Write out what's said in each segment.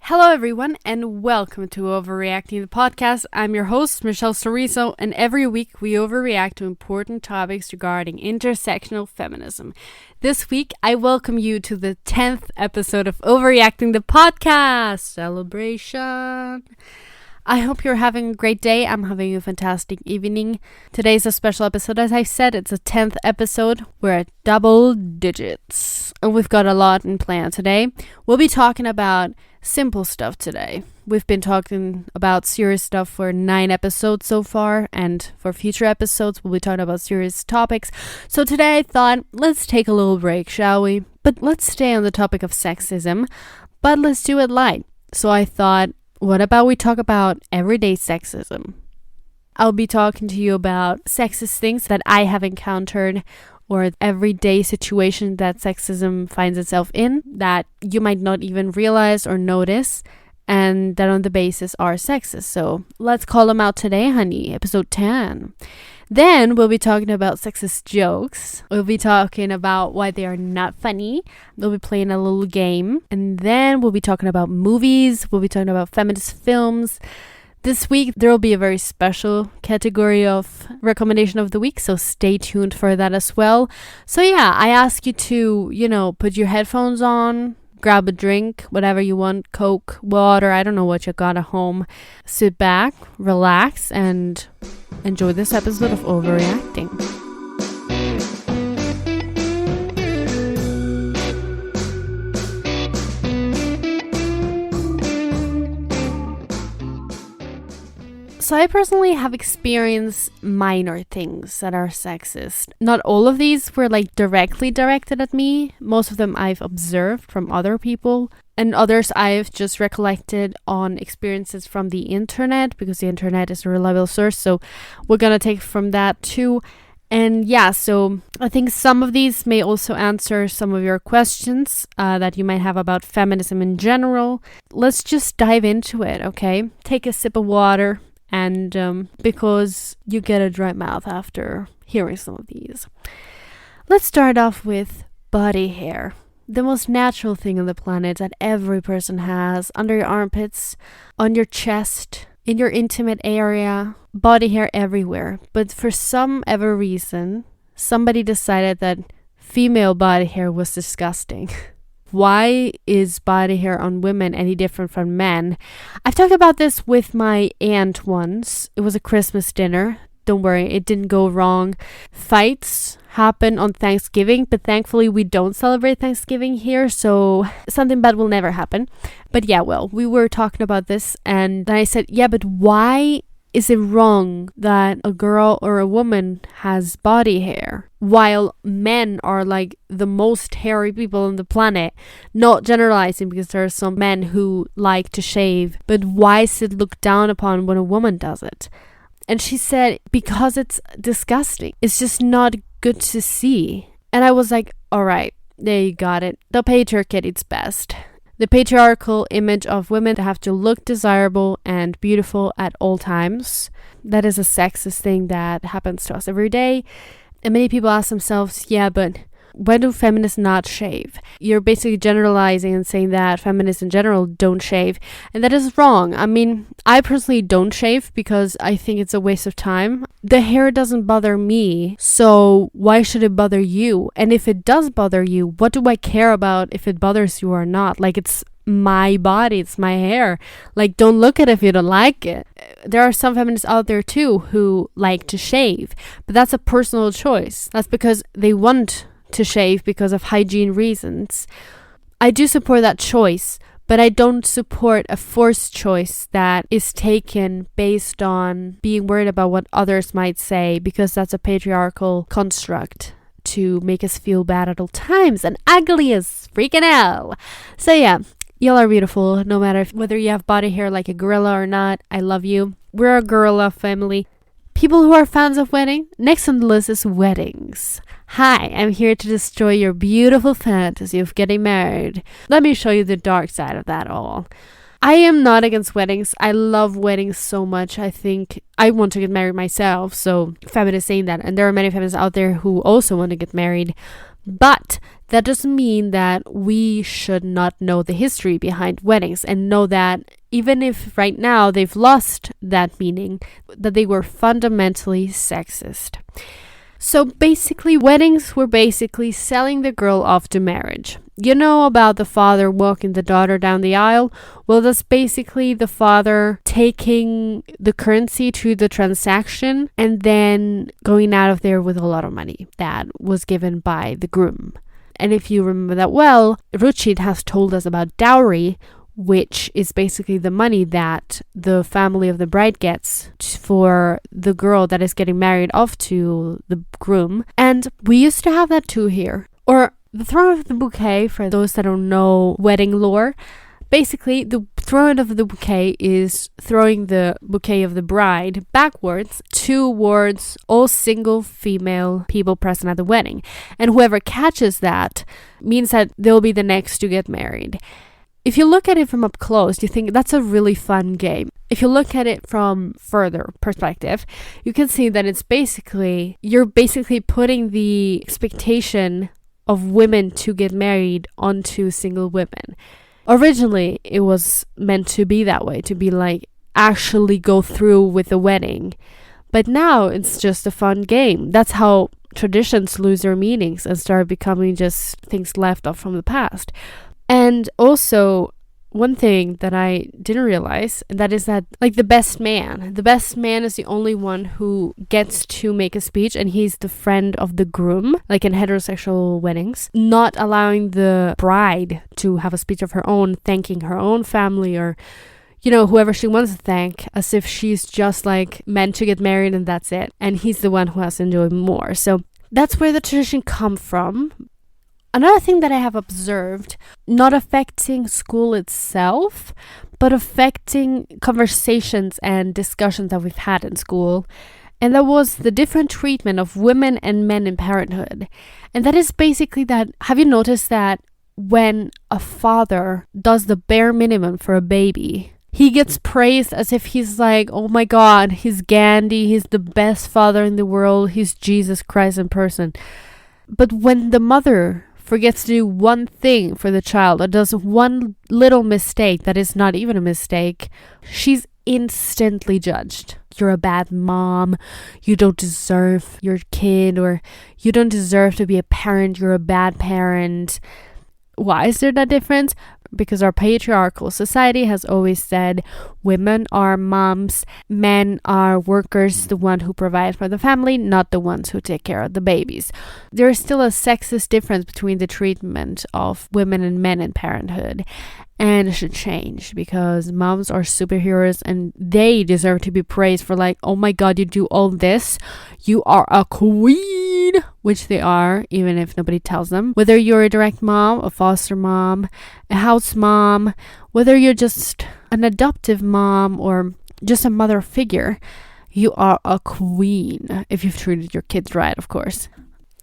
Hello everyone and welcome to OVARY-Acting, the podcast. I'm your host, Michelle Soriso, and every week we overreact to important topics regarding intersectional feminism. This week I welcome you to the 10th episode of OVARY-Acting, the podcast. Celebration! I hope you're having a great day. I'm having a fantastic evening. Today's a special episode. As I said, it's a 10th episode. We're at double digits. And we've got a lot in plan today. We'll be talking about simple stuff today. We've been talking about serious stuff for 9 episodes so far. And for future episodes, we'll be talking about serious topics. So today I thought, let's take a little break, shall we? But let's stay on the topic of sexism. But let's do it light. So I thought, what about we talk about everyday sexism? I'll be talking to you about sexist things that I have encountered or everyday situation that sexism finds itself in that you might not even realize or notice and that on the basis are sexist. So let's call them out today, honey. Episode 10. Then we'll be talking about sexist jokes. We'll be talking about why they are not funny. We'll be playing a little game. And then we'll be talking about movies. We'll be talking about feminist films. This week, there will be a very special category of recommendation of the week. So stay tuned for that as well. So yeah, I ask you to, put your headphones on. Grab a drink, whatever you want, Coke, water, I don't know what you got at home. Sit back, relax, and enjoy this episode of OVARY-Acting. So I personally have experienced minor things that are sexist. Not all of these were directly directed at me. Most of them I've observed from other people. And others I've just recollected on experiences from the internet, because the internet is a reliable source. So we're going to take from that too. And yeah, so I think some of these may also answer some of your questions that you might have about feminism in general. Let's just dive into it, okay? Take a sip of water. And because you get a dry mouth after hearing some of these. Let's start off with body hair. The most natural thing on the planet that every person has under your armpits, on your chest, in your intimate area, body hair everywhere. But for some ever reason, somebody decided that female body hair was disgusting. Why is body hair on women any different from men? I've talked about this with my aunt once. It was a Christmas dinner. Don't worry, it didn't go wrong. Fights happen on Thanksgiving, but thankfully we don't celebrate Thanksgiving here, so something bad will never happen. But yeah, well, we were talking about this, and then I said, yeah, but why is it wrong that a girl or a woman has body hair while men are the most hairy people on the planet? Not generalizing, because there are some men who like to shave, but why is it looked down upon when a woman does it? And she said, because it's disgusting. It's just not good to see. And I was like, all right, there you got it. The patriarchy at its best. The patriarchal image of women to have to look desirable and beautiful at all times. That is a sexist thing that happens to us every day. And many people ask themselves, yeah, but when do feminists not shave? You're basically generalizing and saying that feminists in general don't shave. And that is wrong. I mean, I personally don't shave because I think it's a waste of time. The hair doesn't bother me, so why should it bother you? And if it does bother you, what do I care about if it bothers you or not? It's my body, it's my hair. Don't look at it if you don't like it. There are some feminists out there too who like to shave, but that's a personal choice. That's because they want to shave because of hygiene reasons. I do support that choice, but I don't support a forced choice that is taken based on being worried about what others might say, because that's a patriarchal construct to make us feel bad at all times and ugly as freaking hell. So yeah, y'all are beautiful no matter whether you have body hair like a gorilla or not. I love you. We're a gorilla family. People who are fans of wedding, next on the list is weddings. Hi, I'm here to destroy your beautiful fantasy of getting married. Let me show you the dark side of that all. I am not against weddings. I love weddings so much. I think I want to get married myself, so feminists saying that. And there are many feminists out there who also want to get married. But that doesn't mean that we should not know the history behind weddings and know that even if right now they've lost that meaning, that they were fundamentally sexist. So basically, weddings were basically selling the girl off to marriage. You know about the father walking the daughter down the aisle? Well, that's basically the father taking the currency to the transaction and then going out of there with a lot of money that was given by the groom. And if you remember that well, Ruchid has told us about dowry, which is basically the money that the family of the bride gets for the girl that is getting married off to the groom. And we used to have that too here. Or the throwing of the bouquet, for those that don't know wedding lore, basically the throwing of the bouquet is throwing the bouquet of the bride backwards towards all single female people present at the wedding. And whoever catches that means that they'll be the next to get married. If you look at it from up close, you think that's a really fun game. If you look at it from further perspective, you can see that you're basically putting the expectation of women to get married onto single women. Originally, it was meant to be that way, to be like actually go through with the wedding. But now it's just a fun game. That's how traditions lose their meanings and start becoming just things left off from the past. And also, one thing that I didn't realize, and that is that, like, the best man is the only one who gets to make a speech, and he's the friend of the groom, like in heterosexual weddings, not allowing the bride to have a speech of her own, thanking her own family or, you know, whoever she wants to thank, as if she's just like meant to get married and that's it. And he's the one who has to enjoy more. So that's where the tradition come from. Another thing that I have observed, not affecting school itself, but affecting conversations and discussions that we've had in school, and that was the different treatment of women and men in parenthood. And that is basically that, have you noticed that when a father does the bare minimum for a baby, he gets praised as if he's like, oh my God, he's Gandhi, he's the best father in the world, he's Jesus Christ in person. But when the mother forgets to do one thing for the child or does one little mistake that is not even a mistake, she's instantly judged. You're a bad mom, you don't deserve your kid, or you don't deserve to be a parent, you're a bad parent. Why is there that difference? Because our patriarchal society has always said women are moms, men are workers, the one who provide for the family, not the ones who take care of the babies. There is still a sexist difference between the treatment of women and men in parenthood. And it should change, because moms are superheroes and they deserve to be praised for, like, oh my God, you do all this. You are a queen, which they are, even if nobody tells them. Whether you're a direct mom, a foster mom, a house mom, whether you're just an adoptive mom or just a mother figure, you are a queen if you've treated your kids right, of course.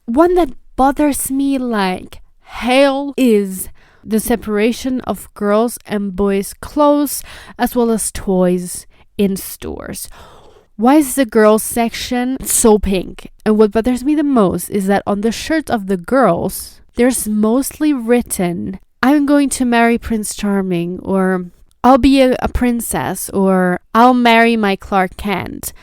One that bothers me like hell is the separation of girls' and boys' clothes as well as toys in stores. Why is the girls section so pink? And what bothers me the most is that on the shirts of the girls, there's mostly written, I'm going to marry Prince Charming, or I'll be a princess, or I'll marry my Clark Kent.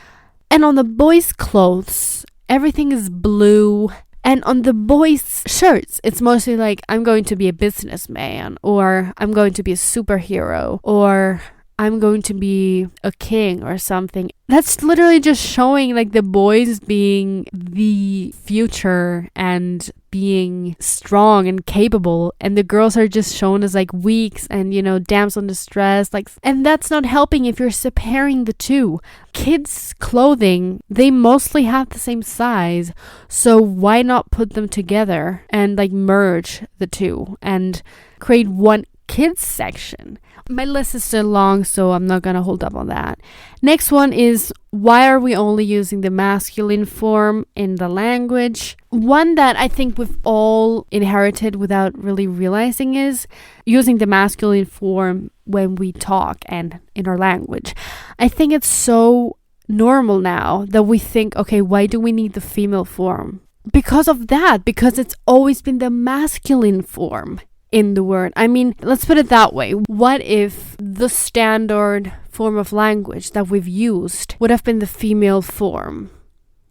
And on the boys' clothes, everything is blue. And on the boys' shirts, it's mostly like, I'm going to be a businessman, or I'm going to be a superhero, or I'm going to be a king or something. That's literally just showing like the boys being the future and being strong and capable, and the girls are just shown as like weak and, you know, damsel in distress, like, and that's not helping if you're separating the two. Kids' clothing, they mostly have the same size, so why not put them together and like merge the two and create one kids section? My list is still long, so I'm not gonna hold up on that. Next one is, why are we only using the masculine form in the language? One that I think we've all inherited without really realizing is using the masculine form when we talk and in our language. I think it's so normal now that we think, okay, why do we need the female form? because of that, because it's always been the masculine form in the word. I mean, let's put it that way. What if the standard form of language that we've used would have been the female form?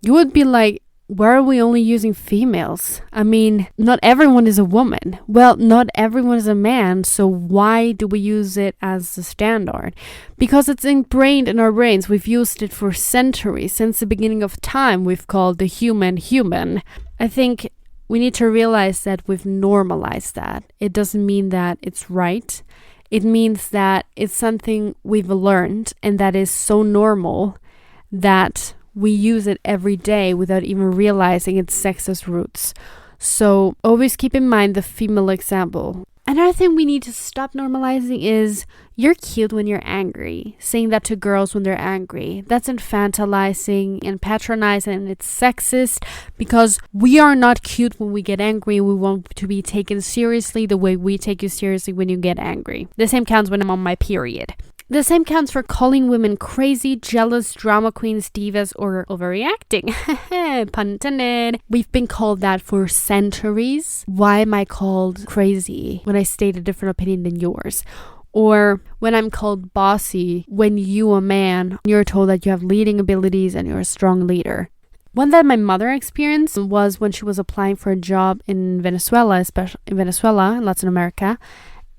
You would be like, why are we only using females? I mean, not everyone is a woman. Well, not everyone is a man, so why do we use it as the standard? Because it's ingrained in our brains. We've used it for centuries. Since the beginning of time, we've called the human human. I think we need to realize that we've normalized that. It doesn't mean that it's right. It means that it's something we've learned and that is so normal that we use it every day without even realizing its sexist roots. So always keep in mind the female example. Another thing we need to stop normalizing is, you're cute when you're angry. Saying that to girls when they're angry. That's infantilizing and patronizing, and it's sexist because we are not cute when we get angry. We want to be taken seriously the way we take you seriously when you get angry. The same counts when I'm on my period. The same counts for calling women crazy, jealous, drama queens, divas, or overreacting. Pun intended. We've been called that for centuries. Why am I called crazy when I state a different opinion than yours? Or when I'm called bossy, when you, a man, you're told that you have leading abilities and you're a strong leader. One that my mother experienced was when she was applying for a job in Venezuela, especially in Venezuela, in Latin America.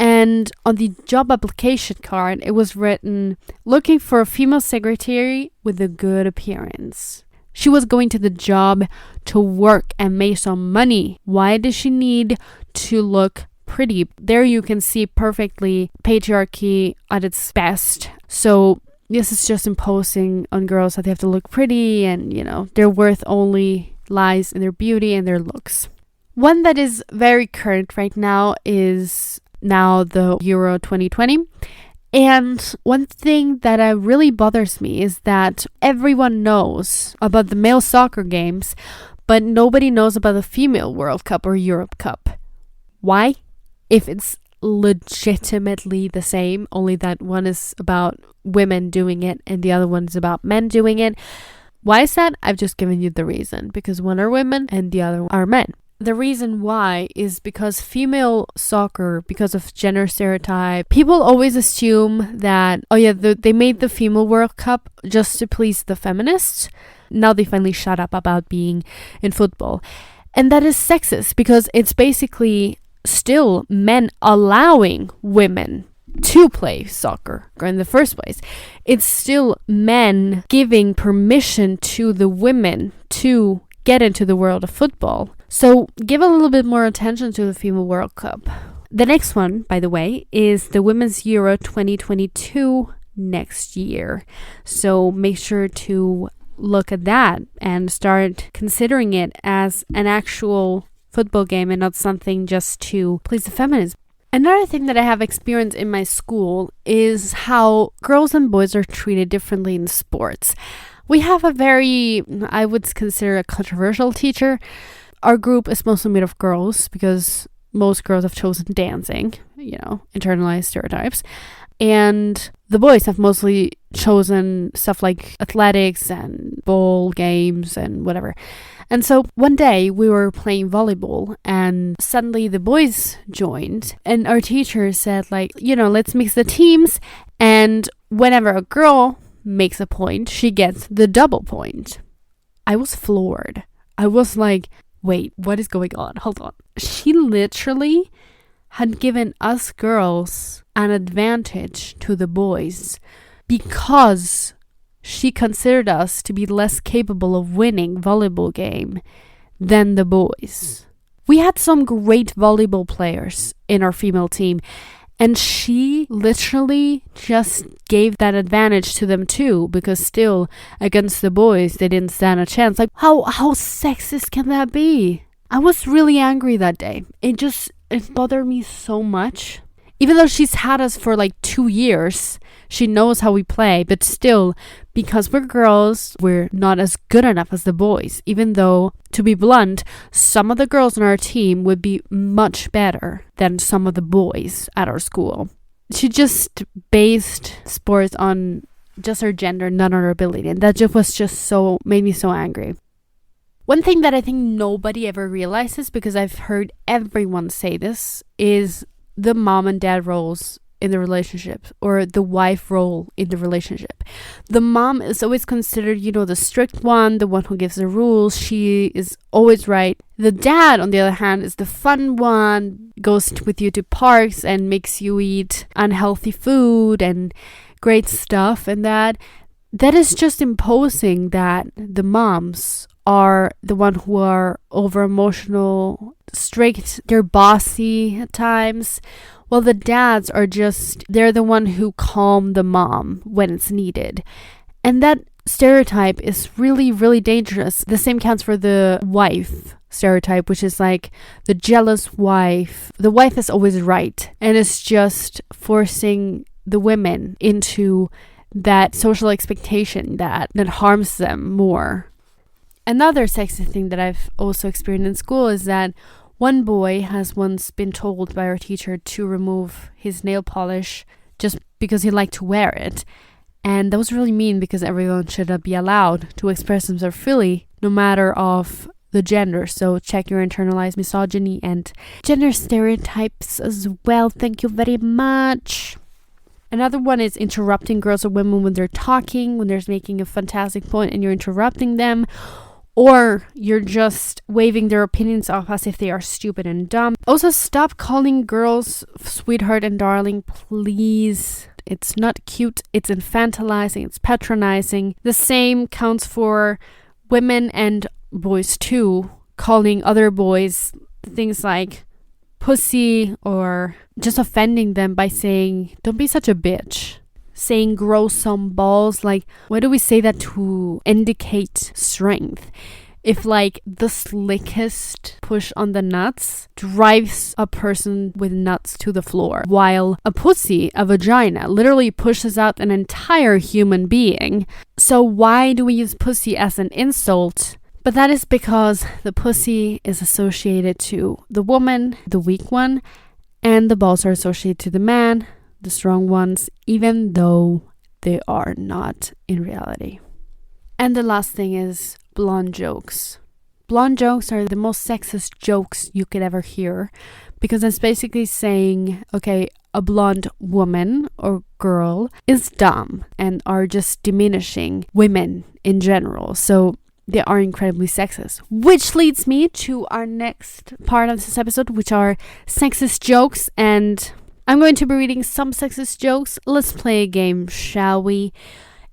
And on the job application card, it was written, looking for a female secretary with a good appearance. She was going to the job to work and make some money. Why does she need to look pretty? There you can see perfectly patriarchy at its best. So this is just imposing on girls that they have to look pretty and, their worth only lies in their beauty and their looks. One that is very current right now is now the Euro 2020. And one thing that really bothers me is that everyone knows about the male soccer games, but nobody knows about the female World Cup or Europe Cup. Why? If it's legitimately the same, only that one is about women doing it and the other one is about men doing it. Why is that? I've just given you the reason. Because one are women and the other are men. The reason why is because female soccer, because of gender stereotype, people always assume that, they made the female World Cup just to please the feminists. Now they finally shut up about being in football. And that is sexist because it's basically still men allowing women to play soccer in the first place. It's still men giving permission to the women to get into the world of football. So give a little bit more attention to the female World Cup. The next one, by the way, is the Women's Euro 2022 next year. So make sure to look at that and start considering it as an actual football game and not something just to please the feminists. Another thing that I have experienced in my school is how girls and boys are treated differently in sports. We have a very, I would consider a controversial teacher. Our group is mostly made of girls because most girls have chosen dancing, internalized stereotypes. And the boys have mostly chosen stuff like athletics and ball games and whatever. And so one day we were playing volleyball and suddenly the boys joined and our teacher said let's mix the teams, and whenever a girl makes a point, she gets the double point. I was floored. I was like, wait, what is going on? Hold on. She literally had given us girls an advantage to the boys because she considered us to be less capable of winning volleyball game than the boys. We had some great volleyball players in our female team, and she literally just gave that advantage to them too, because still against the boys they didn't stand a chance. Like how sexist can that be? I was really angry that day. It bothered me so much. Even though she's had us for 2 years, she knows how we play, but still, because we're girls, we're not as good enough as the boys. Even though, to be blunt, some of the girls on our team would be much better than some of the boys at our school. She just based sports on just her gender, not on her ability, and that just made me so angry. One thing that I think nobody ever realizes, because I've heard everyone say this, is the mom and dad roles in the relationship, or the wife role in the relationship. The mom is always considered, the strict one, the one who gives the rules. She is always right. The dad, on the other hand, is the fun one, goes with you to parks and makes you eat unhealthy food and great stuff. And that is just imposing that the moms are the one who are over emotional, strict, they're bossy at times. Well, the dads are they're the one who calm the mom when it's needed. And that stereotype is really, really dangerous. The same counts for the wife stereotype, which is like the jealous wife. The wife is always right, and it's just forcing the women into that social expectation that harms them more. Another sexist thing that I've also experienced in school is that one boy has once been told by our teacher to remove his nail polish just because he liked to wear it. And that was really mean, because everyone should be allowed to express themselves freely, no matter of the gender. So check your internalized misogyny and gender stereotypes as well. Thank you very much. Another one is interrupting girls or women when they're talking, when they're making a fantastic point and you're interrupting them. Or you're just waving their opinions off as if they are stupid and dumb. Also, stop calling girls sweetheart and darling, please. It's not cute. It's infantilizing. It's patronizing. The same counts for women and boys too. Calling other boys things like pussy, or just offending them by saying, don't be such a bitch. Saying grow some balls. Like, why do we say that to indicate strength? If like the slickest push on the nuts drives a person with nuts to the floor, while a pussy, a vagina, literally pushes out an entire human being. So why do we use pussy as an insult? But that is because the pussy is associated to the woman, the weak one, and the balls are associated to the man, the strong ones, even though they are not in reality. And the last thing is blonde jokes. Blonde jokes are the most sexist jokes you could ever hear, because it's basically saying, okay, a blonde woman or girl is dumb, and are just diminishing women in general. So they are incredibly sexist, which leads me to our next part of this episode, which are sexist jokes. And I'm going to be reading some sexist jokes. Let's play a game, shall we?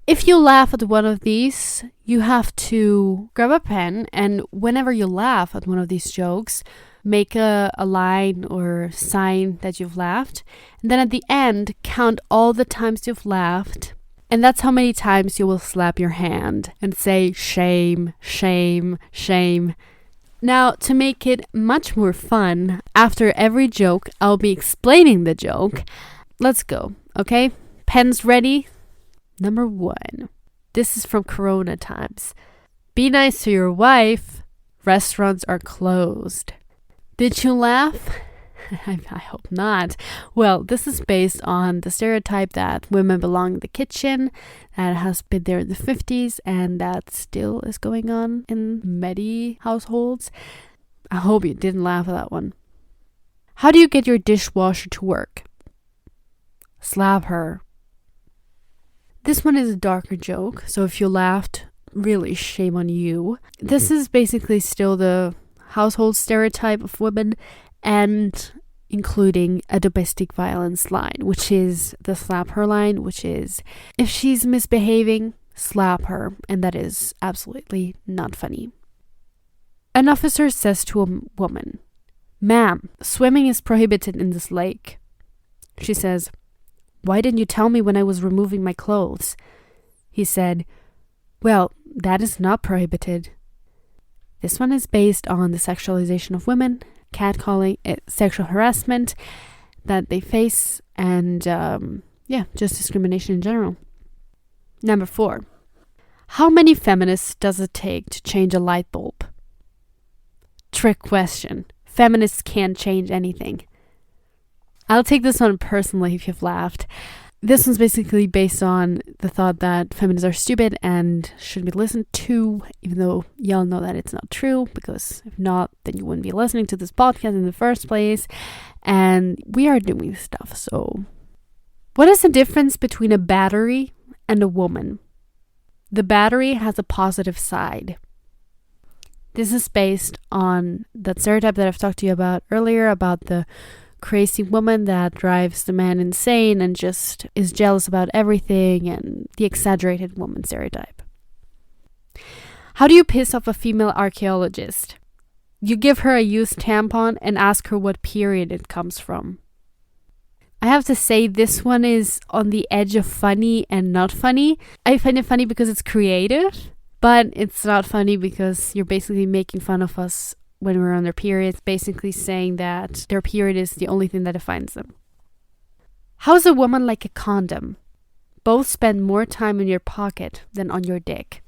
If you laugh at one of these, you have to grab a pen, and whenever you laugh at one of these jokes, make a line or sign that you've laughed. And then at the end, count all the times you've laughed. And that's how many times you will slap your hand and say, shame, shame, shame. Now, to make it much more fun, after every joke, I'll be explaining the joke. Let's go, okay? Pens ready? Number 1. This is from Corona times. Be nice to your wife. Restaurants are closed. Did you laugh? I hope not. Well, this is based on the stereotype that women belong in the kitchen. That has been there in the 50s, and that still is going on in many households. I hope you didn't laugh at that one. How do you get your dishwasher to work? Slap her. This one is a darker joke, so if you laughed, really shame on you. This is basically still the household stereotype of women, and including a domestic violence line, which is the slap her line, which is if she's misbehaving, slap her, and that is absolutely not funny. An officer says to a woman, "Ma'am, swimming is prohibited in this lake." She says, "Why didn't you tell me when I was removing my clothes?" He said, "Well, that is not prohibited." This one is based on the sexualization of women, catcalling, sexual harassment that they face, and just discrimination in general. Number 4. How many feminists does it take to change a light bulb? Trick question. Feminists can't change anything. I'll take this one personally if you've laughed. This one's basically based on the thought that feminists are stupid and shouldn't be listened to, even though y'all know that it's not true, because if not, then you wouldn't be listening to this podcast in the first place. And we are doing stuff. So what is the difference between a battery and a woman? The battery has a positive side. This is based on that stereotype that I've talked to you about earlier, about the crazy woman that drives the man insane and just is jealous about everything, and the exaggerated woman stereotype. How do you piss off a female archaeologist? You give her a used tampon and ask her what period it comes from. I have to say, this one is on the edge of funny and not funny. I find it funny because it's creative, but it's not funny because you're basically making fun of us when we're on their periods, basically saying that their period is the only thing that defines them. How's a woman like a condom? Both spend more time in your pocket than on your dick.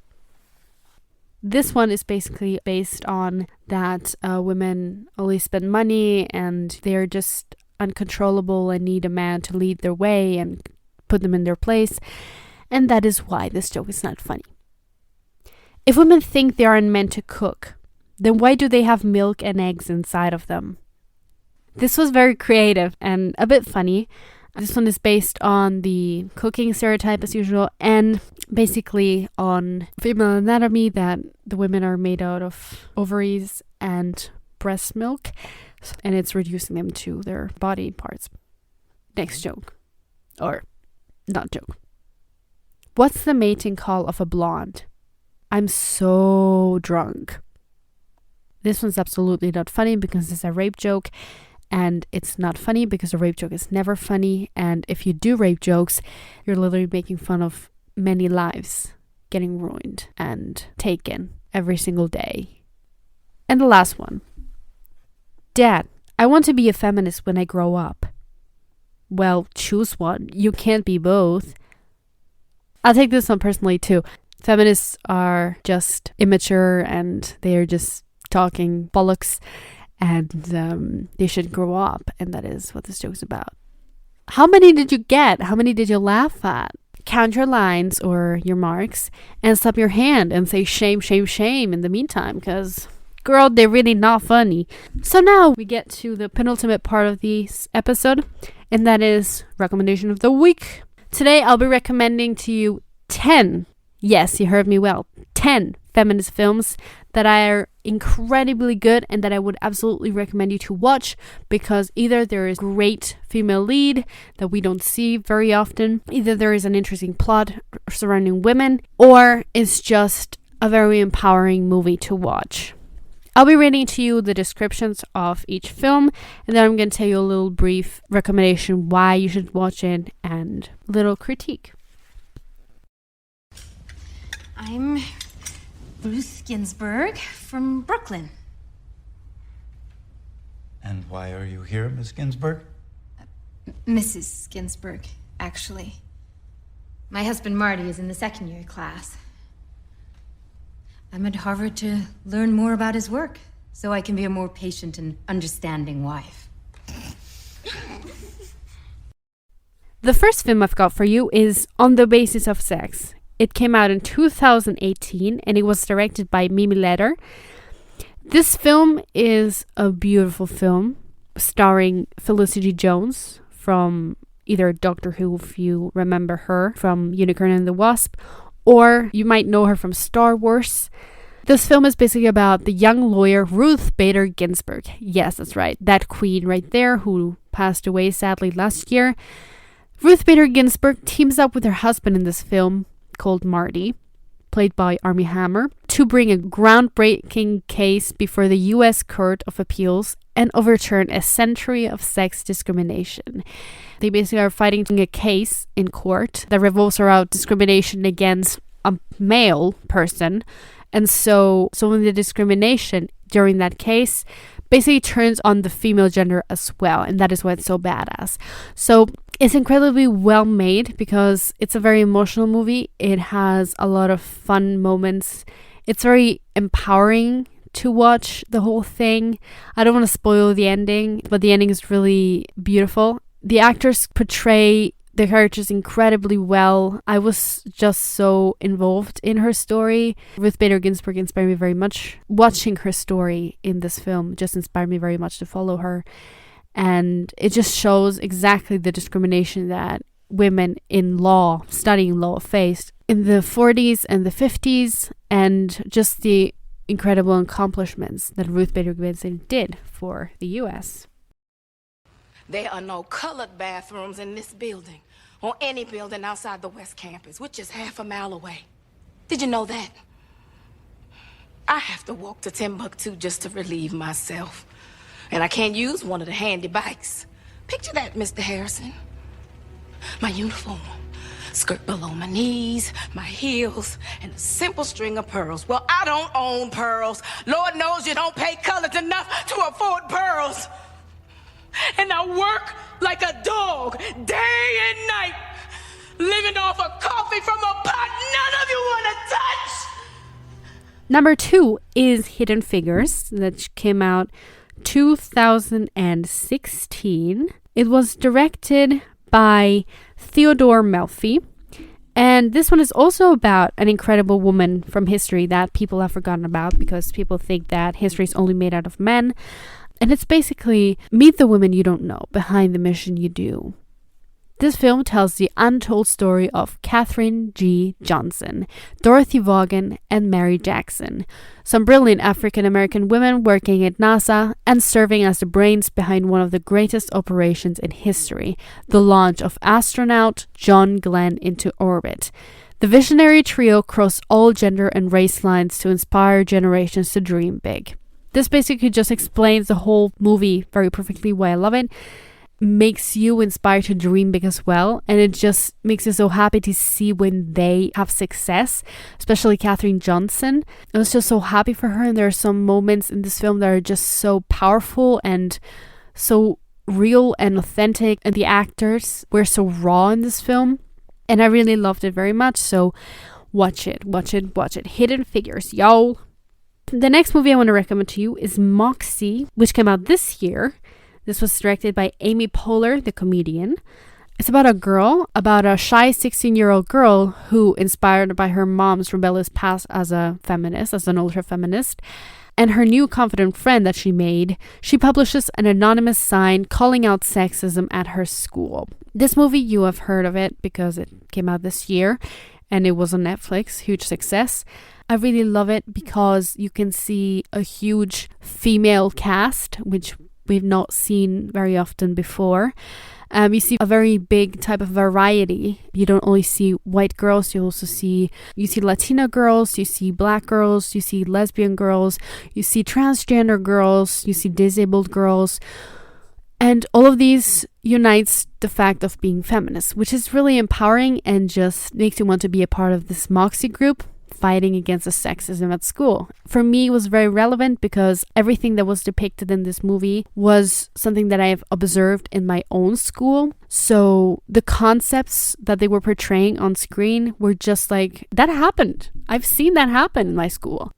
This one is basically based on that women only spend money and they're just uncontrollable and need a man to lead their way and put them in their place. And that is why this joke is not funny. If women think they aren't meant to cook, then why do they have milk and eggs inside of them? This was very creative and a bit funny. This one is based on the cooking stereotype as usual, and basically on female anatomy, that the women are made out of ovaries and breast milk, and it's reducing them to their body parts. Next joke. Or not joke. What's the mating call of a blonde? I'm so drunk. This one's absolutely not funny because it's a rape joke, and it's not funny because a rape joke is never funny. And if you do rape jokes, you're literally making fun of many lives getting ruined and taken every single day. And the last one. Dad, I want to be a feminist when I grow up. Well, choose one. You can't be both. I'll take this one personally too. Feminists are just immature and they are just talking bollocks, and they should grow up, and that is what this joke is about. How many did you get? How many did you laugh at? Count your lines or your marks and slap your hand and say shame, shame, shame in the meantime, because girl, they're really not funny. So now we get to the penultimate part of this episode, and that is recommendation of the week. Today I'll be recommending to you 10, yes, you heard me well, 10 feminist films that are incredibly good and that I would absolutely recommend you to watch, because either there is great female lead that we don't see very often, either there is an interesting plot surrounding women, or it's just a very empowering movie to watch. I'll be reading to you the descriptions of each film, and then I'm going to tell you a little brief recommendation why you should watch it and a little critique. I'm Ruth Ginsburg from Brooklyn. And why are you here, Miss Ginsburg? Mrs. Ginsburg, actually. My husband Marty is in the second year class. I'm at Harvard to learn more about his work, so I can be a more patient and understanding wife. The first film I've got for you is On the Basis of Sex. It came out in 2018 and it was directed by Mimi Leder. This film is a beautiful film starring Felicity Jones from either Doctor Who, if you remember her from Unicorn and the Wasp, or you might know her from Star Wars. This film is basically about the young lawyer Ruth Bader Ginsburg. Yes, that's right, that queen right there who passed away sadly last year. Ruth Bader Ginsburg teams up with her husband in this film, called Marty, played by Armie Hammer, to bring a groundbreaking case before the U.S. Court of Appeals and overturn a century of sex discrimination. They basically are fighting a case in court that revolves around discrimination against a male person, and so when the discrimination during that case basically turns on the female gender as well, and that is why it's so badass. So it's incredibly well made because it's a very emotional movie. It has a lot of fun moments. It's very empowering to watch the whole thing. I don't want to spoil the ending, but the ending is really beautiful. The actors portray the characters incredibly well. I was just so involved in her story. Ruth Bader Ginsburg inspired me very much. Watching her story in this film just inspired me very much to follow her. And it just shows exactly the discrimination that women in law, studying law, faced in the 40s and the 50s, and just the incredible accomplishments that Ruth Bader Ginsburg did for the U.S. There are no colored bathrooms in this building or any building outside the West Campus, which is half a mile away. Did you know that? I have to walk to Timbuktu just to relieve myself. And I can't use one of the handy bikes. Picture that, Mr. Harrison. My uniform, skirt below my knees, my heels, and a simple string of pearls. Well, I don't own pearls. Lord knows you don't pay colors enough to afford pearls. And I work like a dog, day and night, living off of coffee from a pot none of you want to touch. Number 2 is Hidden Figures, that came out 2016. It was directed by Theodore Melfi, and this one is also about an incredible woman from history that people have forgotten about because people think that history is only made out of men. And it's basically meet the women you don't know behind the mission you do. This film tells the untold story of Katherine G. Johnson, Dorothy Vaughan, and Mary Jackson, some brilliant African-American women working at NASA and serving as the brains behind one of the greatest operations in history, the launch of astronaut John Glenn into orbit. The visionary trio crossed all gender and race lines to inspire generations to dream big. This basically just explains the whole movie very perfectly why I love it. Makes you inspired to dream big as well, and it just makes you so happy to see when they have success, especially Katherine Johnson. I was just so happy for her, and there are some moments in this film that are just so powerful and so real and authentic, and the actors were so raw in this film, and I really loved it very much. So watch it. Hidden Figures, y'all. The next movie I want to recommend to you is Moxie, which came out this year. This was directed by Amy Poehler, the comedian. It's about a shy 16-year-old girl who, inspired by her mom's rebellious past as a feminist, as an ultra feminist, and her new confident friend that she made, she publishes an anonymous sign calling out sexism at her school. This movie, you have heard of it because it came out this year and it was on Netflix, huge success. I really love it because you can see a huge female cast, which we've not seen very often before. You see a very big type of variety. You don't only see white girls, you see Latina girls, you see black girls, you see lesbian girls, you see transgender girls, you see disabled girls. And all of these unites the fact of being feminist, which is really empowering and just makes you want to be a part of this Moxie group fighting against the sexism at school. For me, it was very relevant because everything that was depicted in this movie was something that I have observed in my own school. So the concepts that they were portraying on screen were just like, that happened. I've seen that happen in my school.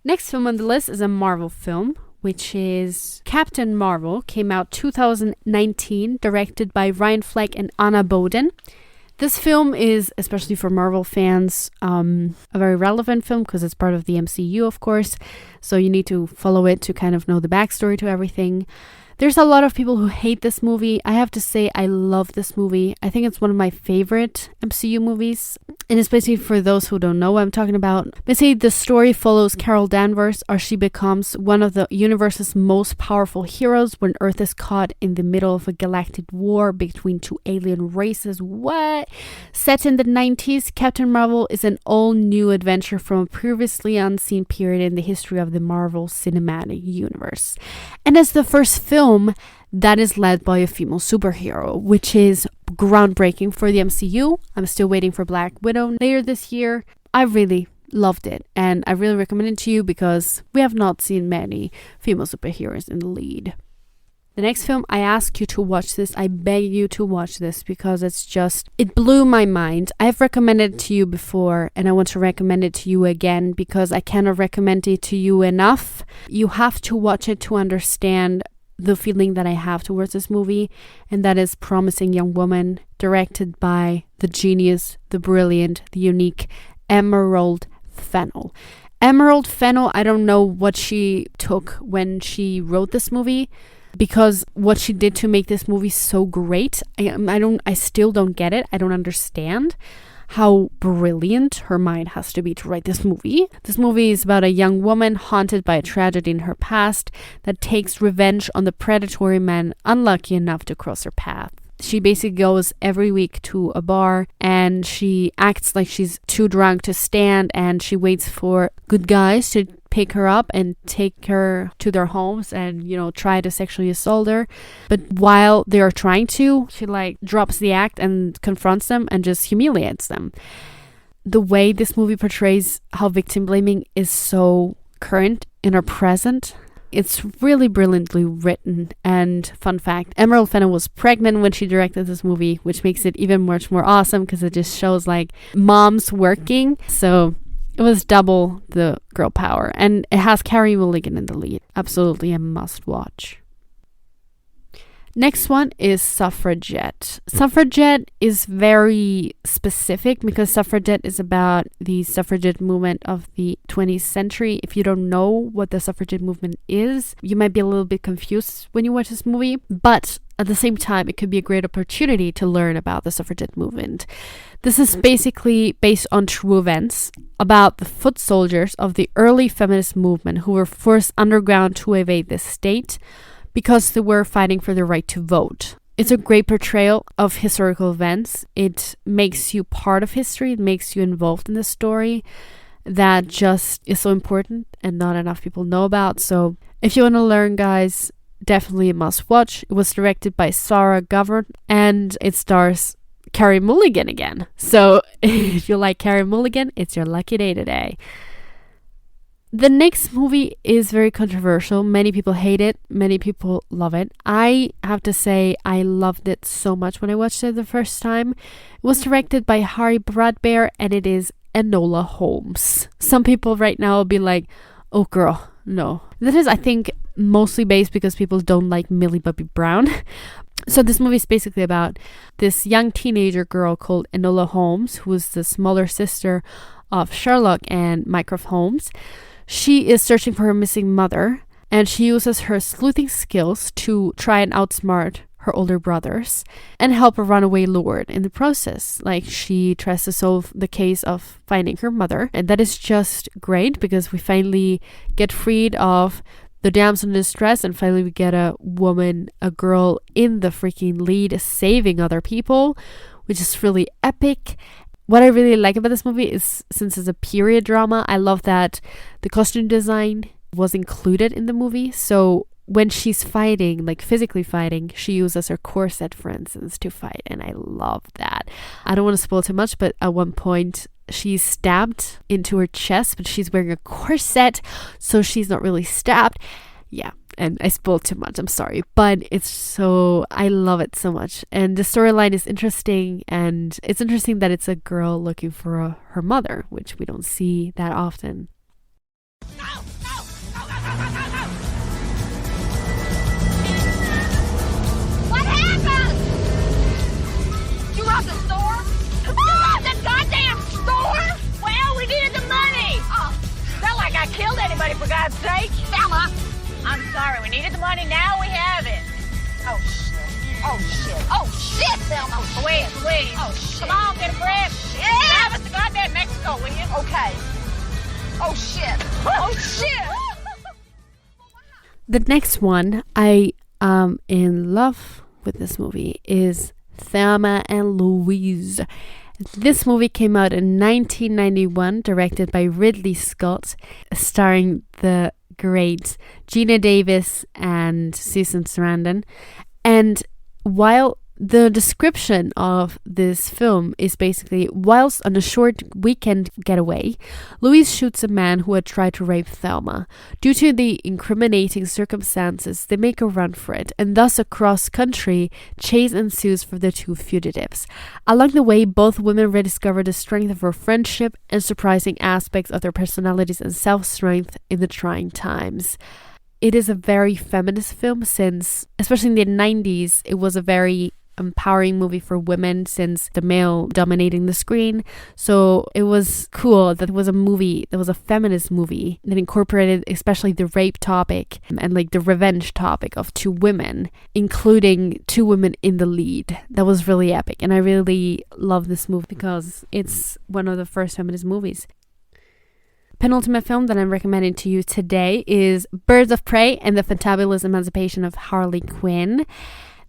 Next film on the list is a Marvel film, which is Captain Marvel. Came out 2019, directed by Ryan Fleck and Anna Boden. This film is, especially for Marvel fans, a very relevant film because it's part of the MCU, of course. So you need to follow it to kind of know the backstory to everything. There's a lot of people who hate this movie. I have to say I love this movie. I think it's one of my favorite MCU movies. And especially for those who don't know what I'm talking about. Basically, the story follows Carol Danvers as she becomes one of the universe's most powerful heroes when Earth is caught in the middle of a galactic war between two alien races. What? Set in the 90s, Captain Marvel is an all-new adventure from a previously unseen period in the history of the Marvel Cinematic Universe. And it's the first film that is led by a female superhero, which is groundbreaking for the MCU. I'm still waiting for Black Widow later this year. I really loved it, and I really recommend it to you because we have not seen many female superheroes in the lead. The next film, I ask you to watch this. I beg you to watch this because it blew my mind. I've recommended it to you before and I want to recommend it to you again because I cannot recommend it to you enough. You have to watch it to understand the feeling that I have towards this movie, and that is Promising Young Woman, directed by the genius, the brilliant, the unique Emerald Fennell. Emerald Fennell, I don't know what she took when she wrote this movie, because what she did to make this movie so great, I still don't get it. I don't understand how brilliant her mind has to be to write this movie. This movie is about a young woman haunted by a tragedy in her past that takes revenge on the predatory man unlucky enough to cross her path. She basically goes every week to a bar and she acts like she's too drunk to stand, and she waits for good guys to pick her up and take her to their homes and, try to sexually assault her. But while they are trying to, she drops the act and confronts them and just humiliates them. The way this movie portrays how victim blaming is so current in our present, it's really brilliantly written. And fun fact, Emerald Fennell was pregnant when she directed this movie, which makes it even much more awesome because it just shows moms working. So it was double the girl power. And it has Carey Mulligan in the lead. Absolutely a must watch. Next one is Suffragette. Suffragette is very specific because Suffragette is about the suffragette movement of the 20th century. If you don't know what the suffragette movement is, you might be a little bit confused when you watch this movie. But at the same time, it could be a great opportunity to learn about the suffragette movement. This is basically based on true events about the foot soldiers of the early feminist movement who were forced underground to evade the state because they were fighting for the right to vote. It's a great portrayal of historical events. It makes you part of history. It makes you involved in the story that just is so important and not enough people know about. So if you want to learn, guys, definitely a must watch. It was directed by Sarah Govern and it stars Carey Mulligan again. So if you like Carey Mulligan, it's your lucky day today. The next movie is very controversial. Many people hate it. Many people love it. I have to say I loved it so much when I watched it the first time. It was directed by Harry Bradbeer and it is Enola Holmes. Some people right now will be like, oh girl, no. That is, I think, mostly based because people don't like Millie Bobby Brown. So this movie is basically about this young teenager girl called Enola Holmes, who is the smaller sister of Sherlock and Mycroft Holmes. She is searching for her missing mother, and she uses her sleuthing skills to try and outsmart her older brothers and help a runaway lord in the process. She tries to solve the case of finding her mother, and that is just great because we finally get freed of the damsel in distress, and finally we get a girl in the freaking lead saving other people, which is really epic. What I really like about this movie is, since it's a period drama, I love that the costume design was included in the movie. So when she's fighting, physically fighting, she uses her corset, for instance, to fight. And I love that. I don't want to spoil too much, but at one point she's stabbed into her chest, but she's wearing a corset, so she's not really stabbed. Yeah. And I spoiled too much, I'm sorry, but I love it so much. And the storyline is interesting, and it's interesting that it's a girl looking for her mother, which we don't see that often. No! No! No! No! No! No! No! No! What happened? You robbed the store? You robbed the goddamn store? Well, we needed the money. Oh, not like I killed anybody, for God's sake. Thelma! I'm sorry, we needed the money, now we have it. Oh, shit. Oh, shit. Oh, shit, Thelma. Please. Oh, shit. Come on, get a grip. Yeah. Drive us to goddamn Mexico, will you? Okay. Oh, shit. Oh, shit. The next one I am in love with this movie is Thelma and Louise. This movie came out in 1991, directed by Ridley Scott, starring the great Gina Davis and Susan Sarandon. And while the description of this film is basically, whilst on a short weekend getaway, Louise shoots a man who had tried to rape Thelma. Due to the incriminating circumstances, they make a run for it, and thus a cross-country chase ensues for the two fugitives. Along the way, both women rediscover the strength of their friendship and surprising aspects of their personalities and self-strength in the trying times. it is a very feminist film, since especially in the 90s it was a very empowering movie for women, since the male dominating the screen. So it was cool that it was a movie that was a feminist movie that incorporated especially the rape topic and like the revenge topic of two women, including two women in the lead. That was really epic, and I really love this movie because it's one of the first feminist movies. Penultimate film that I'm recommending to you today is Birds of Prey and the Fantabulous Emancipation of Harley Quinn.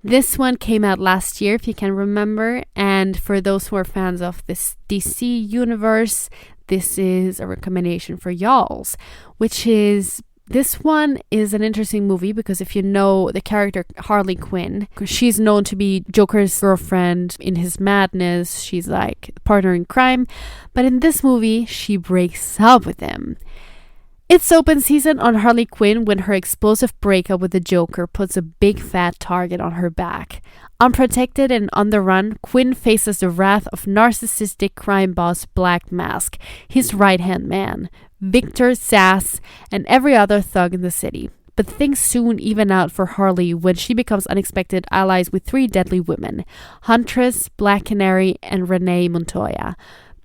This one came out last year, if you can remember, and for those who are fans of this DC universe, this is a recommendation for y'alls, which is, this one is an interesting movie because if you know the character Harley Quinn, she's known to be Joker's girlfriend in his madness. She's like partner in crime, but in this movie, she breaks up with him. It's open season on Harley Quinn when her explosive breakup with the Joker puts a big fat target on her back. Unprotected and on the run, Quinn faces the wrath of narcissistic crime boss Black Mask, his right-hand man, Victor Sass, and every other thug in the city. But things soon even out for Harley when she becomes unexpected allies with three deadly women, Huntress, Black Canary, and Renee Montoya.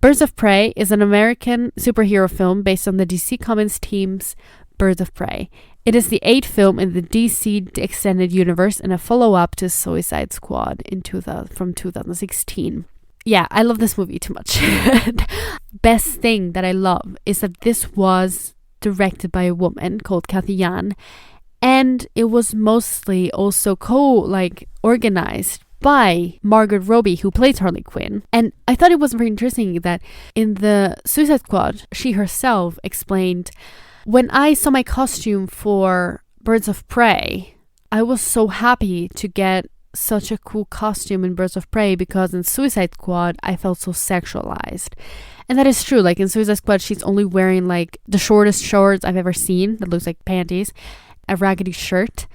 Birds of Prey is an American superhero film based on the DC Comics team's Birds of Prey. It is the 8th film in the DC Extended Universe and a follow-up to Suicide Squad from 2016. Yeah, I love this movie too much. Best thing that I love is that this was directed by a woman called Kathy Yan, and it was mostly also organized by Margot Robbie, who plays Harley Quinn. And I thought it was very interesting that in the Suicide Squad, she herself explained, when I saw my costume for Birds of Prey, I was so happy to get such a cool costume in Birds of Prey because in Suicide Squad, I felt so sexualized. And that is true. Like in Suicide Squad, she's only wearing like the shortest shorts I've ever seen that looks like panties, a raggedy shirt.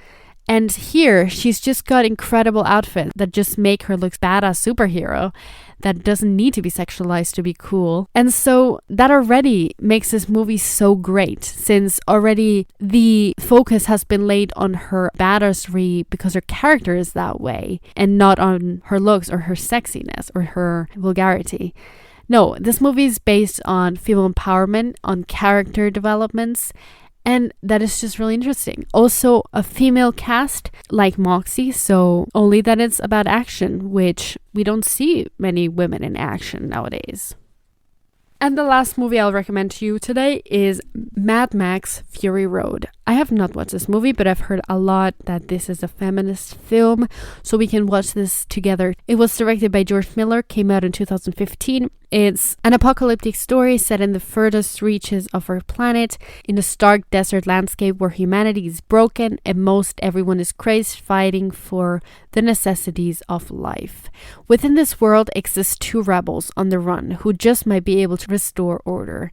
And here, she's just got incredible outfits that just make her look badass superhero that doesn't need to be sexualized to be cool. And so that already makes this movie so great, since already the focus has been laid on her badassery because her character is that way and not on her looks or her sexiness or her vulgarity. No, this movie is based on female empowerment, on character developments, and that is just really interesting. Also, a female cast like Moxie, so only that it's about action, which we don't see many women in action nowadays. And the last movie I'll recommend to you today is Mad Max Fury Road. I have not watched this movie, but I've heard a lot that this is a feminist film, so we can watch this together. It was directed by George Miller, came out in 2015. It's an apocalyptic story set in the furthest reaches of our planet, in a stark desert landscape where humanity is broken and most everyone is crazed fighting for the necessities of life. Within this world exist two rebels on the run who just might be able to restore order.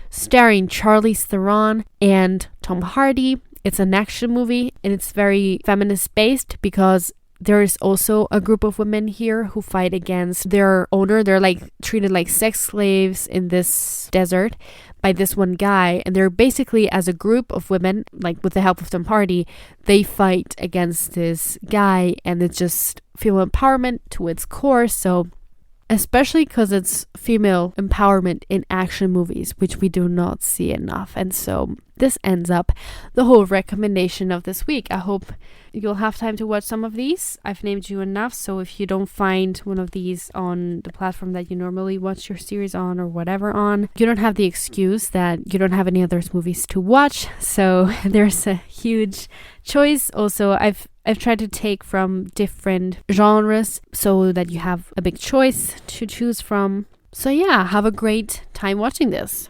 Starring Charlize Theron and Tom Hardy. It's an action movie and it's very feminist based because there is also a group of women here who fight against their owner. They're like treated like sex slaves in this desert by this one guy, and they're basically, as a group of women, like with the help of Tom Hardy, they fight against this guy, and it's just female empowerment to its core. So especially because it's female empowerment in action movies, which we do not see enough. And so this ends up the whole recommendation of this week. I hope you'll have time to watch some of these. I've named you enough, so if you don't find one of these on the platform that you normally watch your series on or whatever on, you don't have the excuse that you don't have any other movies to watch. So there's a huge choice. Also, I've tried to take from different genres so that you have a big choice to choose from. So yeah, have a great time watching this.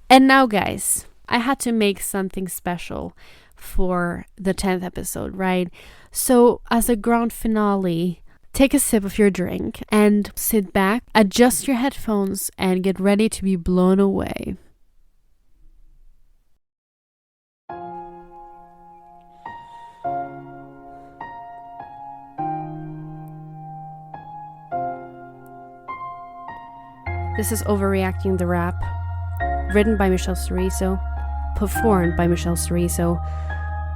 And now, guys, I had to make something special for the 10th episode, right? So as a grand finale, take a sip of your drink and sit back, adjust your headphones, and get ready to be blown away. This is Overreacting the Rap, written by Michelle Cerizo, performed by Michelle Cerizo,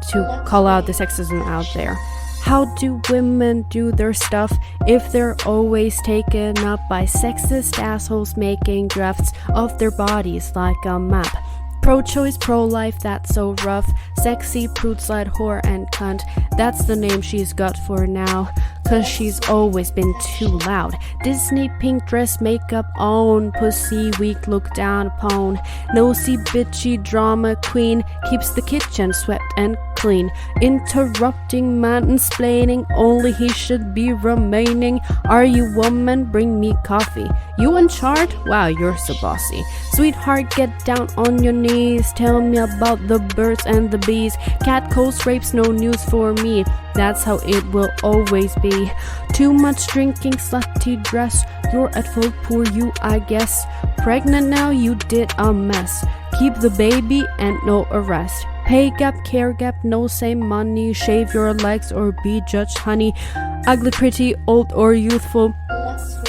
to call out the sexism out there. How do women do their stuff if they're always taken up by sexist assholes making drafts of their bodies like a map? Pro-choice, pro-life, that's so rough. Sexy, prude, slut, whore, and cunt. That's the name she's got for now, 'cause she's always been too loud. Disney pink dress, makeup on, pussy weak, look down upon. Nosy, bitchy, drama queen, keeps the kitchen swept and clean. Interrupting, mansplaining, only he should be remaining. Are you woman? Bring me coffee. You in charge? Wow, you're so bossy. Sweetheart, get down on your knees. Tell me about the birds and the bees. Cat calls, rapes, no news for me. That's how it will always be. Too much drinking, slutty dress. You're at fault, poor you, I guess. Pregnant now, you did a mess. Keep the baby and no arrest. Pay gap, care gap, no same money. Shave your legs or be judged, honey. Ugly, pretty, old or youthful,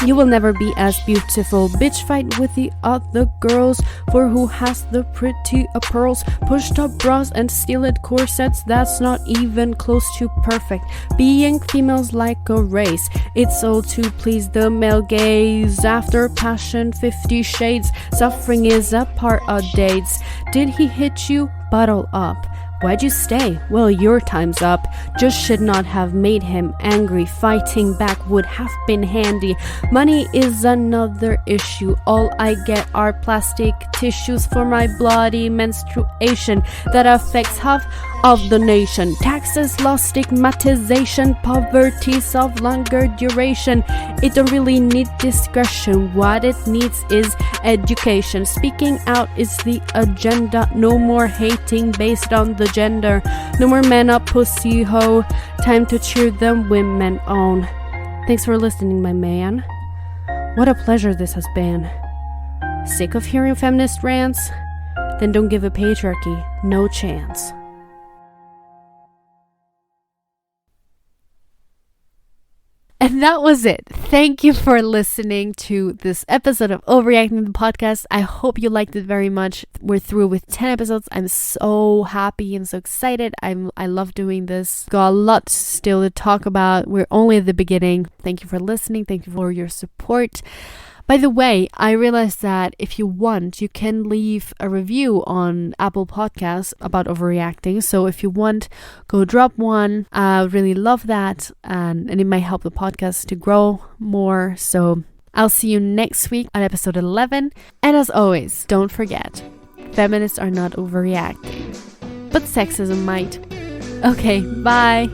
you will never be as beautiful. Bitch fight with the other girls for who has the pretty pearls. Pushed up bras and stealing corsets, that's not even close to perfect. Being females like a race, it's all to please the male gaze. After passion, 50 shades, suffering is a part of dates. Did he hit you? Bottle up. Why'd you stay? Well, your time's up. Just should not have made him angry. Fighting back would have been handy. Money is another issue. All I get are plastic tissues for my bloody menstruation that affects half of the nation. Taxes, lost stigmatization, poverty's of longer duration. It don't really need discretion. What it needs is education. Speaking out is the agenda. No more hating based on the gender. No more men up pussy hoe. Time to cheer them women on. Thanks for listening, my man. What a pleasure this has been. Sick of hearing feminist rants? Then don't give a patriarchy no chance. And that was it. Thank you for listening to this episode of Overreacting the podcast. I hope you liked it very much. We're through with 10 episodes. I'm so happy and so excited. I love doing this. Got a lot still to talk about. We're only at the beginning. Thank you for listening. Thank you for your support. By the way, I realized that if you want, you can leave a review on Apple Podcasts about overreacting. So if you want, go drop one. I really love that. And it might help the podcast to grow more. So I'll see you next week at episode 11. And as always, don't forget, feminists are not overreacting, but sexism might. Okay, bye.